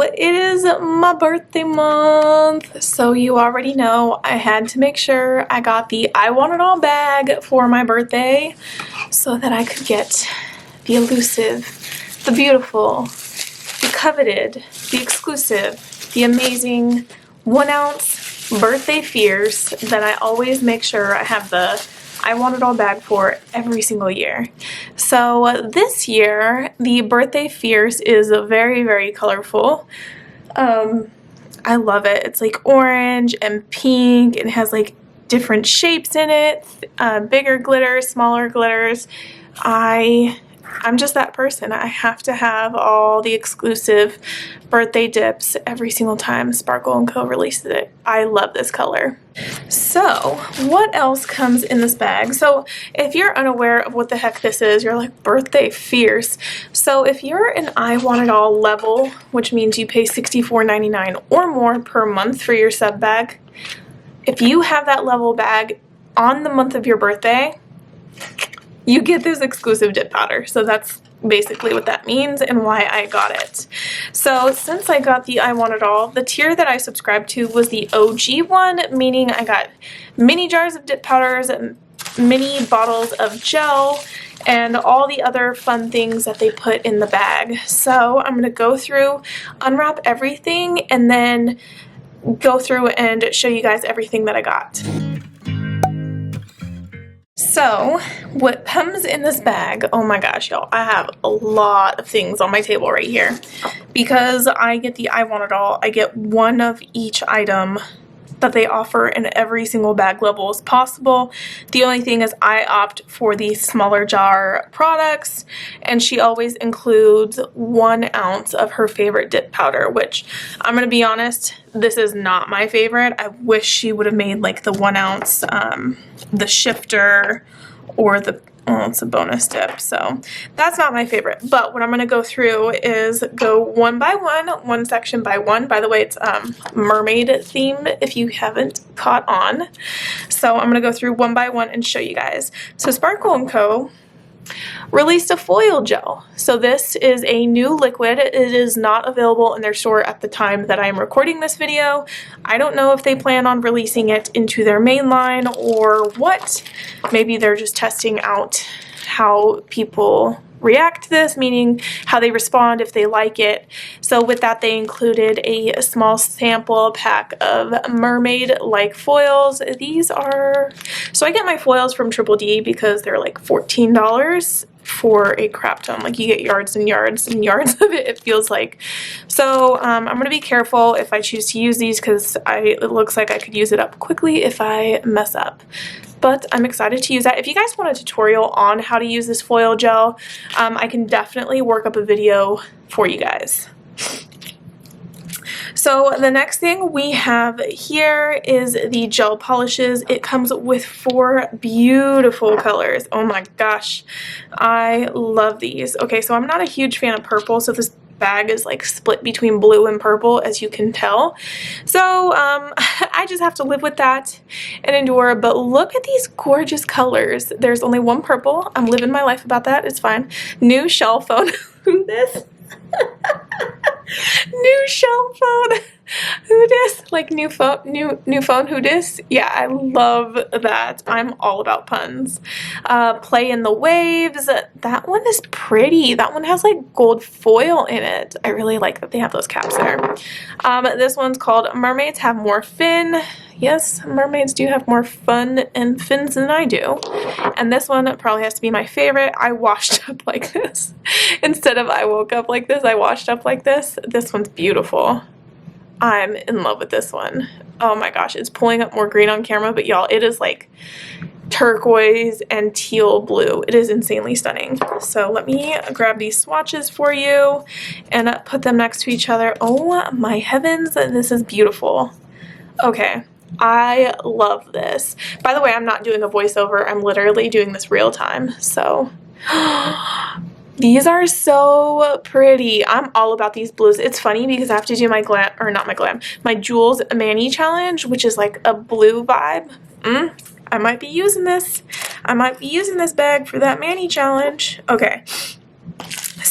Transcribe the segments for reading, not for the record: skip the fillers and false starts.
So it is my birthday month, so you already know I had to make sure I got the I Want It All bag for my birthday so that I could get the elusive, the beautiful, the coveted, the exclusive, the amazing 1 ounce birthday fierce that I always make sure I have the I Want It All bag for every single year. So this year, the birthday fierce is very, very colorful. I love it. It's like orange and pink and it has like different shapes in it, bigger glitters, smaller glitters. I'm just that person. I have to have all the exclusive birthday dips every single time Sparkle & Co. releases it. I love this color. So what else comes in this bag? So if you're unaware of what the heck this is, you're like, birthday fierce. So if you're an I Want It All level, which means you pay $64.99 or more per month for your sub bag, if you have that level bag on the month of your birthday, you get this exclusive dip powder. So that's basically what that means and why I got it. So since I got the I Want It All, the tier that I subscribed to was the OG one, meaning I got mini jars of dip powders, mini bottles of gel, and all the other fun things that they put in the bag. So I'm going to go through, unwrap everything, and then go through and show you guys everything that I got. So what comes in this bag, oh my gosh, y'all, I have a lot of things on my table right here. Because I get the I Want It All, I get one of each item that they offer in every single bag level as possible. The only thing is I opt for the smaller jar products, and she always includes 1 ounce of her favorite dip powder, which I'm gonna be honest, this is not my favorite. I wish she would have made like the 1 ounce, the shifter or the, well, it's a bonus dip, so that's not my favorite. But what I'm going to go through is go one by one section by one. By the way, it's mermaid themed if you haven't caught on. So I'm going to go through one by one and show you guys. So Sparkle & Co. released a foil gel. So this is a new liquid. It is not available in their store at the time that I'm recording this video. I don't know if they plan on releasing it into their main line or what. Maybe they're just testing out how people react to this, meaning how they respond if they like it. So with that, they included a small sample pack of mermaid like foils. These are, so I get my foils from Triple D because they're like $14 for a crap ton. Like you get yards and yards and yards of it, it feels like. So I'm going to be careful if I choose to use these because it looks like I could use it up quickly if I mess up. But I'm excited to use that. If you guys want a tutorial on how to use this foil gel, I can definitely work up a video for you guys. So the next thing we have here is the gel polishes. It comes with 4 beautiful colors. Oh my gosh, I love these. Okay, so I'm not a huge fan of purple, so this bag is like split between blue and purple, as you can tell. So I just have to live with that and endure. But look at these gorgeous colors. There's only 1 purple. I'm living my life about that. It's fine. New shell phone. Who this? New shell phone. Who dis? Like new phone, new phone. Who dis? Yeah, I love that. I'm all about puns. Play in the waves. That one is pretty. That one has like gold foil in it. I really like that they have those caps there. This one's called Mermaids Have More Fin. Yes, mermaids do have more fun and fins than I do. And this one probably has to be my favorite. I washed up like this. Instead of I woke up like this, I washed up like this. This one's beautiful. I'm in love with this one. Oh my gosh, it's pulling up more green on camera, but y'all, it is like turquoise and teal blue. It is insanely stunning. So let me grab these swatches for you and put them next to each other. Oh my heavens, this is beautiful. Okay. I love this. By the way, I'm not doing a voiceover. I'm literally doing this real time. So these are so pretty. I'm all about these blues. It's funny because I have to do my my Jewels Mani challenge, which is like a blue vibe. I might be using this. I might be using this bag for that Mani challenge. Okay.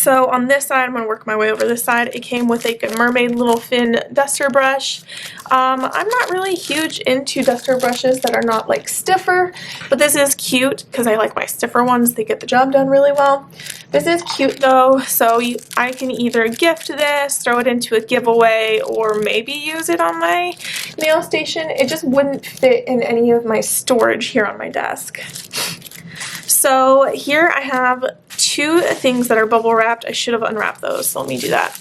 So on this side, I'm going to work my way over this side. It came with like a mermaid little fin duster brush. I'm not really huge into duster brushes that are not like stiffer, but this is cute because I like my stiffer ones. They get the job done really well. This is cute though, so I can either gift this, throw it into a giveaway, or maybe use it on my nail station. It just wouldn't fit in any of my storage here on my desk. So here I have 2 things that are bubble wrapped. I should have unwrapped those, so let me do that.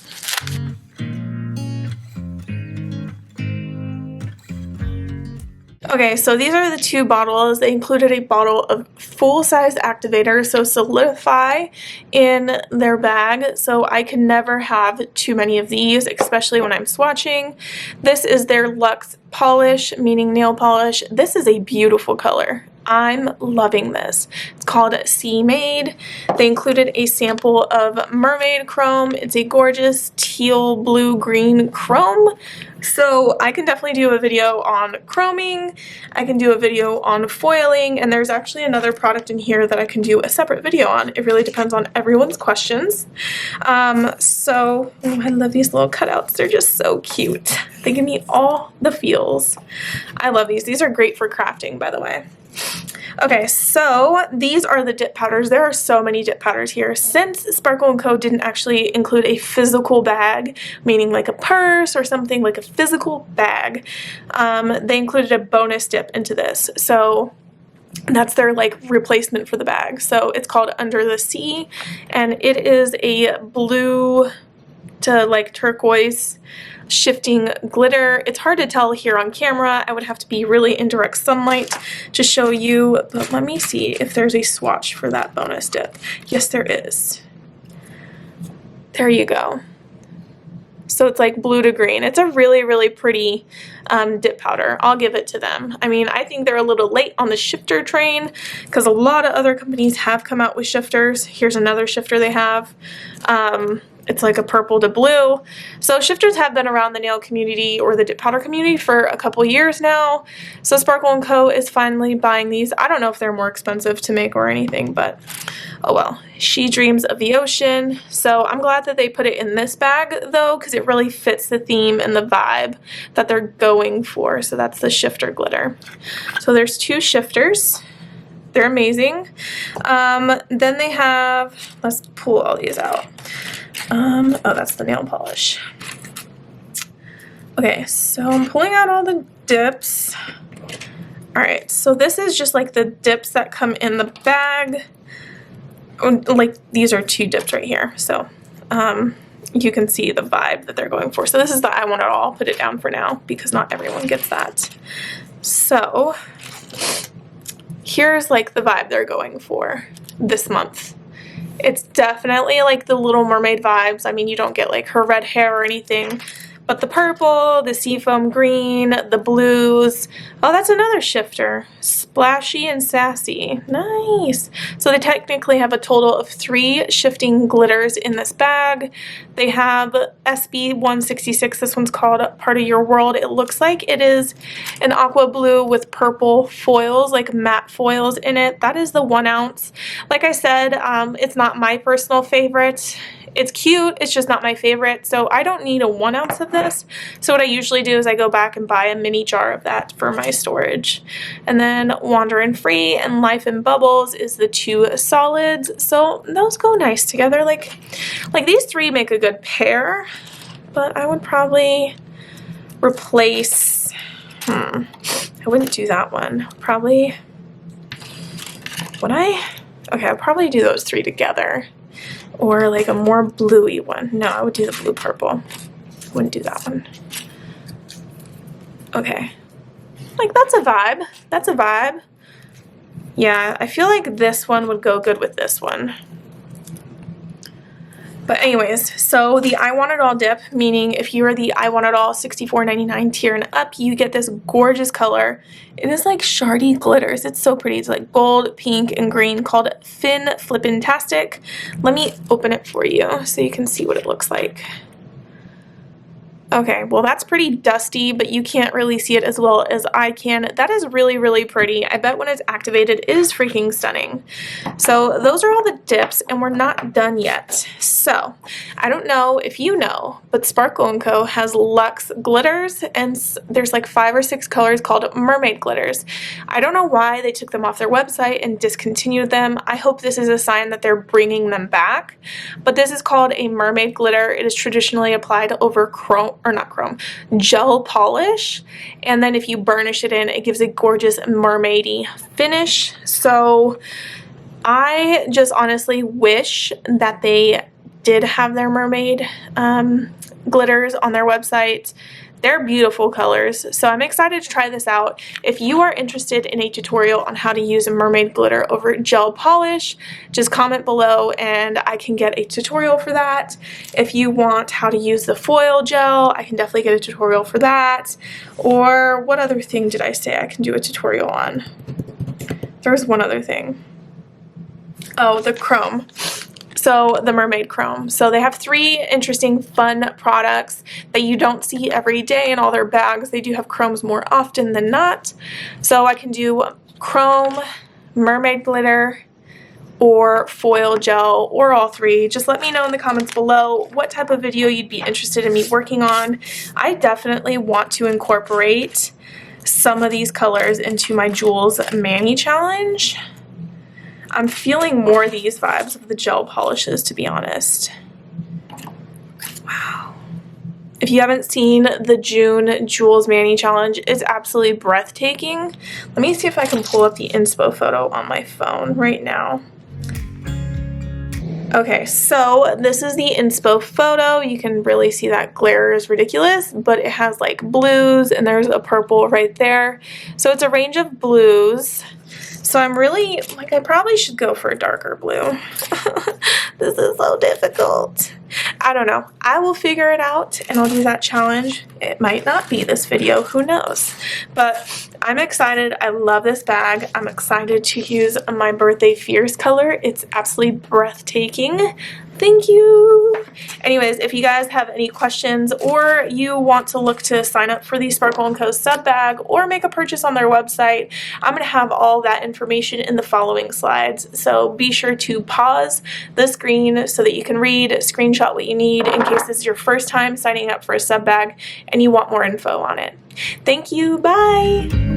Okay, so these are the 2 bottles. They included a bottle of full-size activator, so solidify in their bag, so I can never have too many of these, especially when I'm swatching. This is their Luxe polish, meaning nail polish. This is a beautiful color. I'm loving this. It's called Sea Made. They included a sample of Mermaid Chrome. It's a gorgeous teal, blue, green chrome. So I can definitely do a video on chroming. I can do a video on foiling, and there's actually another product in here that I can do a separate video on. It really depends on everyone's questions. Oh, I love these little cutouts. They're just so cute. They give me all the feels. I love these. These are great for crafting, by the way. Okay, so these are the dip powders. There are so many dip powders here. Since Sparkle & Co. didn't actually include a physical bag, meaning like a purse or something, like a physical bag, they included a bonus dip into this. So that's their like replacement for the bag. So it's called Under the Sea, and it is a blue to like turquoise shifting glitter. It's hard to tell here on camera. I would have to be really in direct sunlight to show you, but let me see if there's a swatch for that bonus dip. Yes, there is. There you go. So it's like blue to green. It's a really, really pretty dip powder. I'll give it to them. I mean, I think they're a little late on the shifter train because a lot of other companies have come out with shifters. Here's another shifter they have. It's like a purple to blue. So shifters have been around the nail community or the dip powder community for a couple years now. So Sparkle & Co. is finally buying these. I don't know if they're more expensive to make or anything, but oh well. She dreams of the ocean. So I'm glad that they put it in this bag though, because it really fits the theme and the vibe that they're going for. So that's the shifter glitter. So there's 2 shifters. They're amazing. Then they have, let's pull all these out. Oh, that's the nail polish. Okay, so I'm pulling out all the dips. Alright, so this is just like the dips that come in the bag. Like, these are 2 dips right here, so you can see the vibe that they're going for. So this is the I Want It All. I'll put it down for now because not everyone gets that. So here's like the vibe they're going for this month. It's definitely like the Little Mermaid vibes. I mean, you don't get like her red hair or anything, but the purple, the seafoam green, the blues. Oh, that's another shifter. Splashy and sassy. Nice. So they technically have a total of 3 shifting glitters in this bag. They have SB 166. This one's called Part of Your World. It looks like it is an aqua blue with purple foils, like matte foils in it. That is the 1 ounce. Like I said, it's not my personal favorite. It's cute, it's just not my favorite, so I don't need a 1 ounce of this. So what I usually do is I go back and buy a mini jar of that for my storage. And then Wanderin' Free and Life in Bubbles is the 2 solids, so those go nice together. Like these 3 make a good pair, but I would probably replace, I wouldn't do that one. Probably, would I? Okay, I'll probably do those 3 together. Or like a more bluey one. No, I would do the blue purple. Wouldn't do that one. Okay. Like, that's a vibe. That's a vibe. Yeah, I feel like this one would go good with this one. But anyways, so the I Want It All dip, meaning if you are the I Want It All $64.99 tier and up, you get this gorgeous color. It is like shardy glitters. It's so pretty. It's like gold, pink, and green, called Fin Flippintastic. Let me open it for you so you can see what it looks like. Okay, well that's pretty dusty, but you can't really see it as well as I can. That is really, really pretty. I bet when it's activated, it is freaking stunning. So those are all the dips, and we're not done yet. So I don't know if you know, but Sparkle & Co. has Luxe Glitters, and there's like 5 or 6 colors called Mermaid Glitters. I don't know why they took them off their website and discontinued them. I hope this is a sign that they're bringing them back. But this is called a Mermaid Glitter. It is traditionally applied over gel polish, and then if you burnish it in, it gives a gorgeous mermaidy finish. So I just honestly wish that they did have their mermaid glitters on their website. They're beautiful colors, so I'm excited to try this out. If you are interested in a tutorial on how to use a mermaid glitter over gel polish, just comment below and I can get a tutorial for that. If you want how to use the foil gel, I can definitely get a tutorial for that. Or what other thing did I say I can do a tutorial on? There was one other thing. Oh, the chrome. So the Mermaid Chrome. So they have 3 interesting, fun products that you don't see every day in all their bags. They do have chromes more often than not. So I can do chrome, mermaid glitter, or foil gel, or all 3. Just let me know in the comments below what type of video you'd be interested in me working on. I definitely want to incorporate some of these colors into my Jewels Mani Challenge. I'm feeling more these vibes of the gel polishes, to be honest. Wow. If you haven't seen the June Jewels Mani Challenge, it's absolutely breathtaking. Let me see if I can pull up the Inspo Photo on my phone right now. Okay, so this is the Inspo Photo. You can really see that glare is ridiculous, but it has like blues and there's a purple right there. So it's a range of blues. So I'm really, like, I probably should go for a darker blue. This is so difficult. I don't know. I will figure it out and I'll do that challenge. It might not be this video, who knows? But I'm excited. I love this bag. I'm excited to use my Birthday Fierce color. It's absolutely breathtaking. Thank you. Anyways, if you guys have any questions or you want to look to sign up for the Sparkle & Co. sub bag or make a purchase on their website, I'm going to have all that information in the following slides. So be sure to pause the screen so that you can read, screenshot what you need in case this is your first time signing up for a sub bag and you want more info on it. Thank you. Bye.